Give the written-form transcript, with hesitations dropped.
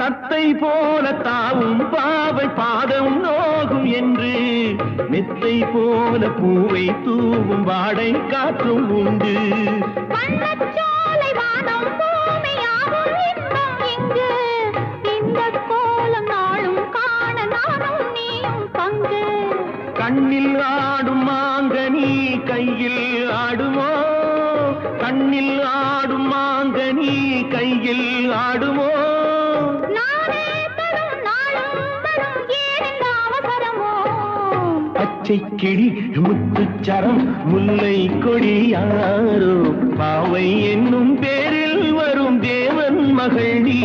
தத்தை போல தாவும் பாவை பாதம் நோகும் என்று மெத்தை போல பூவை தூவும் வாடை காற்றும் உண்டு. வண்ணச்சோலை வானம் பூமியாகும் இன்பம் இங்கு. இந்த கோலம் நாளும் காண நானும் நீயும் பங்கு. கண்ணில் ஆடும் மாங்கனி கையில் ஆடுமோ, கண்ணில் ஆடும் மாங்கனி கையில் ஆடுமோ. பச்சை கிளி முத்துச்சரம் முல்லை கொடி யாரோ பாவை என்னும் பேரில் வரும் தேவன் மகள் நீ.